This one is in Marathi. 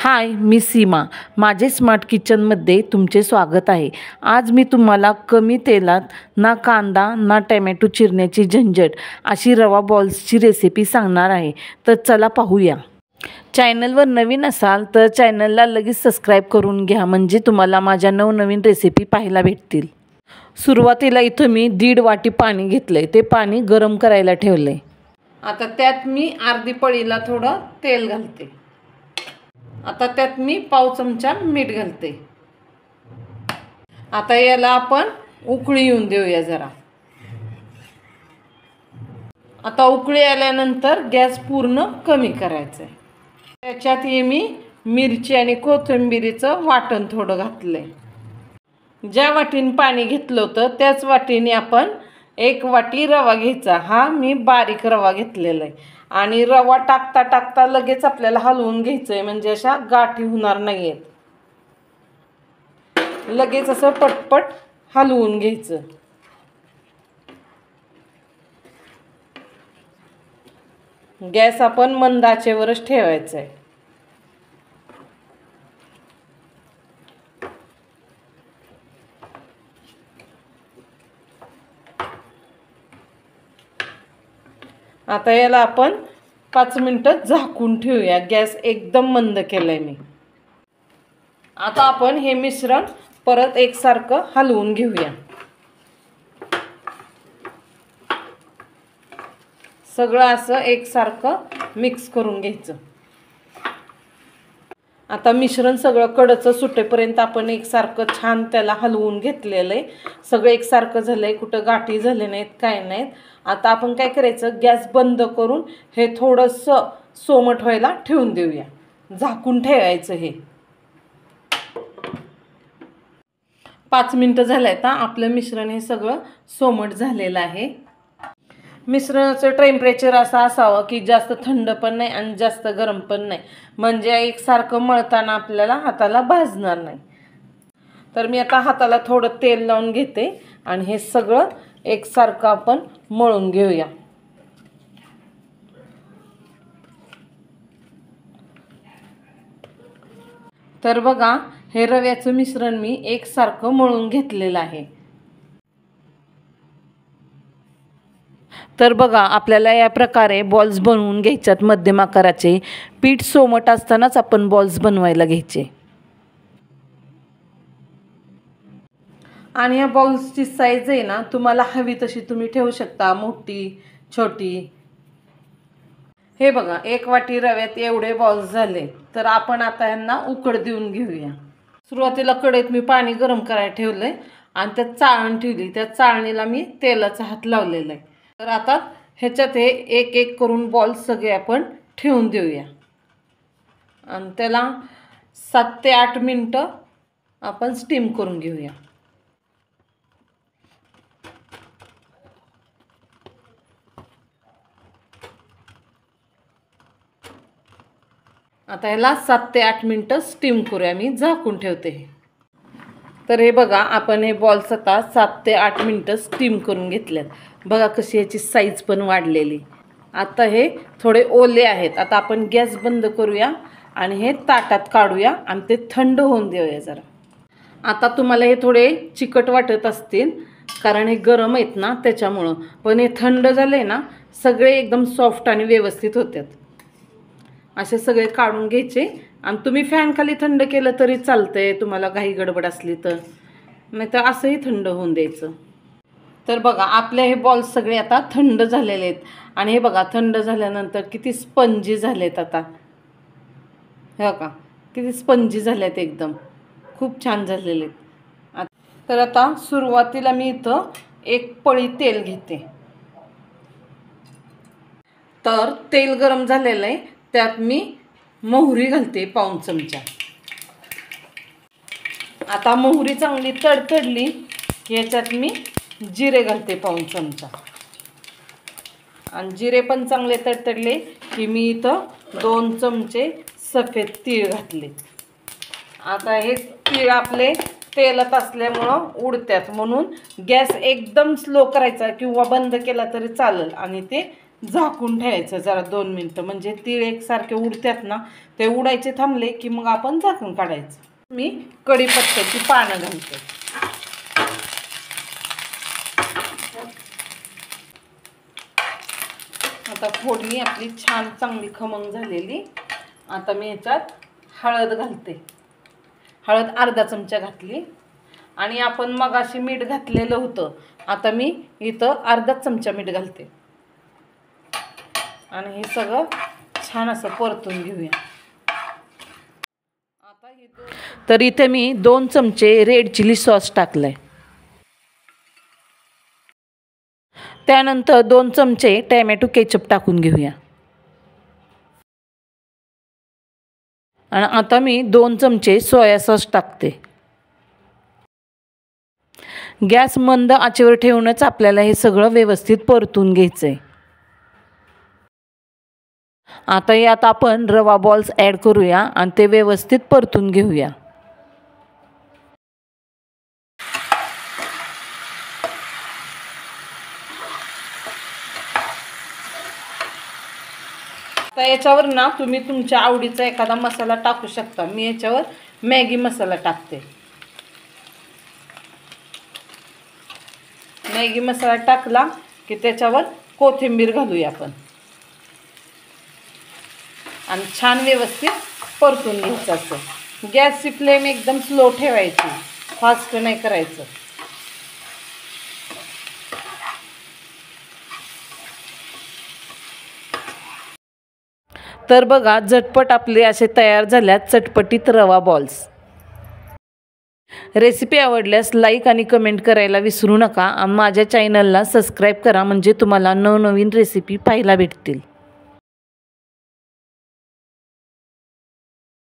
हाय, मी सीमा. माझे स्मार्ट किचनमध्ये तुमचे स्वागत आहे. आज मी तुम्हाला कमी तेलात ना कांदा ना टोमॅटो चिरण्याची झंझट अशी रवा बॉल्सची रेसिपी सांगणार आहे. तर चला पाहूया. चॅनलवर नवीन असाल तर चॅनलला लगेच सबस्क्राईब करून घ्या, म्हणजे तुम्हाला माझ्या नवनवीन रेसिपी पाहायला भेटतील. सुरुवातीला इथं मी 1.5 वाटी पाणी घेतलंय. ते पाणी गरम करायला ठेवलंय. आता त्यात मी अर्धी पळीला थोडं तेल घालते. आता त्यात मी पाव चमचा मीठ घालते. आता याला आपण उकळी येऊन देऊया जरा. आता उकळी आल्यानंतर गॅस पूर्ण कमी करायचा आहे. त्याच्यात मी मिरची आणि कोथिंबीरीचं वाटण थोडं घातलंय. ज्या वाटीने पाणी घेतलं होतं त्याच वाटीने आपण 1 वाटी रवा घ्यायचा. हा मी बारीक रवा घेतलेला आहे. आणि रवा टाकता टाकता लगेच आपल्याला हलवून घ्यायचं आहे, म्हणजे अशा गाठी होणार नाहीत. लगेच असं पटपट हलवून घ्यायचं. गॅस आपण मंद आचेवरच ठेवायचा आहे. आता याला आपण 5 मिनिटं झाकून ठेवूया. गॅस एकदम मंद केलाय मी. आता आपण हे मिश्रण परत एकसारखं हलवून घेऊया. सगळं असं एकसारखं मिक्स करून घ्यायचं. आता मिश्रण सगळं कडचं सुटेपर्यंत आपण एकसारखं छान त्याला हलवून घेतलेलं आहे. सगळं एकसारखं झालंय, कुठं गाठी झाले नाहीत, काय नाहीत. आता आपण काय करायचं, गॅस बंद करून हे थोडंसं सोमट व्हायला ठेवून देऊया. झाकून ठेवायचं. हे 5 मिनिटं झाले आहेत. आपलं मिश्रण हे सगळं सोमट झालेलं आहे. मिश्रणाचं टेम्परेचर असं असावं की जास्त थंड पण नाही आणि जास्त गरम पण नाही, म्हणजे एकसारखं मळताना आपल्याला हाताला भाजणार नाही. तर मी आता हाताला थोडं तेल लावून घेते आणि हे सगळं एकसारखं आपण मळून घेऊया. तर बघा, हे रव्याचं मिश्रण मी एकसारखं मळून घेतलेलं आहे. तर बघा, आपल्याला या प्रकारे बॉल्स बनवून घ्यायच्यात मध्यम आकाराचे. पीठ सोमट असतानाच आपण बॉल्स बनवायला घ्यायचे. आणि या बॉल्सची साईज आहे ना, तुम्हाला हवी तशी तुम्ही ठेवू शकता, मोठी छोटी. हे बघा, 1 वाटी रव्यात एवढे बॉल्स झाले. तर आपण आता यांना उकड देऊन घेऊया. सुरुवातीला कढईत मी पाणी गरम करायला ठेवलंय आणि त्यात चाळण ठेवली. त्या चाळणीला मी तेलाचा हात लावलेला आहे. तर आता ह्याच्यात हे एक एक करून बॉल्स सगळे आपण ठेवून देऊया आणि त्याला 7 ते 8 मिनिटं आपण स्टीम करून घेऊया. आता ह्याला 7 ते 8 मिनिटं स्टीम करूया. मी झाकून ठेवते. तर हे बघा, आपण हे बॉल्स आता 7 ते 8 मिनिटं स्टीम करून घेतल्यात. बघा कशी याची साईज पण वाढलेली. आता हे थोडे ओले आहेत. आता आपण गॅस बंद करूया आणि हे ताटात काढूया आणि ते थंड होऊन देऊया जरा. आता तुम्हाला हे थोडे चिकट वाटत असतील कारण हे गरम आहेत ना त्याच्यामुळं, पण हे थंड झाले ना, सगळे एकदम सॉफ्ट आणि व्यवस्थित होतात. असे सगळे काढून घ्यायचे आणि तुम्ही फॅन खाली थंड केलं तरी चालतंय, तुम्हाला घाई गडबड असली तर. नाही तर असंही थंड होऊन द्यायचं. तर बघा, आपले हे बॉल्स सगळे आता थंड झालेले आहेत. आणि हे बघा, थंड झाल्यानंतर किती स्पंजी झालेत. आता हे बघा किती स्पंजी झालेत, एकदम खूप छान झालेले आहेत. तर आता सुरुवातीला मी इथं 1 पळी तेल घेते. तर तेल गरम झालेलं आहे. त्यात मी मोहरी घालते पाऊण चमचा. आता मोहरी चांगली तडतडली की याच्यात मी जिरे घालते पाऊण चमचा. आणि जिरे पण चांगले तडतडले की मी इथं 2 चमचे सफेद तीळ घातले. आता हे तीळ आपले तेलात असल्यामुळं उडतात, म्हणून गॅस एकदम स्लो करायचा किंवा बंद केला तरी चालेल आणि ते झाकून ठेवायचं जरा 2 मिनटं, म्हणजे तीळ एकसारखे उडतात ना, ते उडायचे थांबले की मग आपण झाकून काढायचं. मी कढीपत्त्याची पानं घालते. आता फोडणी आपली छान चांगली खमंग झालेली. आता मी ह्याच्यात हळद घालते. हळद अर्धा चमचा घातली आणि आपण मगाशी मीठ घातलेलं होतं. आता मी इथं अर्धा चमचा मीठ घालते आणि हे सगळं छान असं परतून घेऊया. तर इथे मी 2 चमचे रेड चिली सॉस टाकलाय. त्यानंतर 2 चमचे टॅमॅटो केचप टाकून घेऊया. आणि आता मी 2 चमचे सोया सॉस टाकते. गॅस मंद आचेवर ठेवूनच आपल्याला हे सगळं व्यवस्थित परतून घ्यायचंय. आता यात आपण रवा बॉल्स ॲड करूया आणि ते व्यवस्थित परतून घेऊया. आता याच्यावर ना तुम्ही तुमच्या आवडीचा एखादा मसाला टाकू शकता. मी याच्यावर मॅगी मसाला टाकते. मॅगी मसाला टाकला की त्याच्यावर कोथिंबीर घालूया आपण आणि छान व्यवस्थित परतून घ्यायचं. असं गॅसची फ्लेम एकदम स्लो ठेवायची, फास्ट नाही करायचं. तर बघा झटपट आपले असे तयार झाल्यात चटपटीत रवा बॉल्स. रेसिपी आवडल्यास लाईक आणि कमेंट करायला विसरू नका. माझ्या चॅनलला सबस्क्राईब करा म्हणजे तुम्हाला नवनवीन रेसिपी पाहायला भेटतील.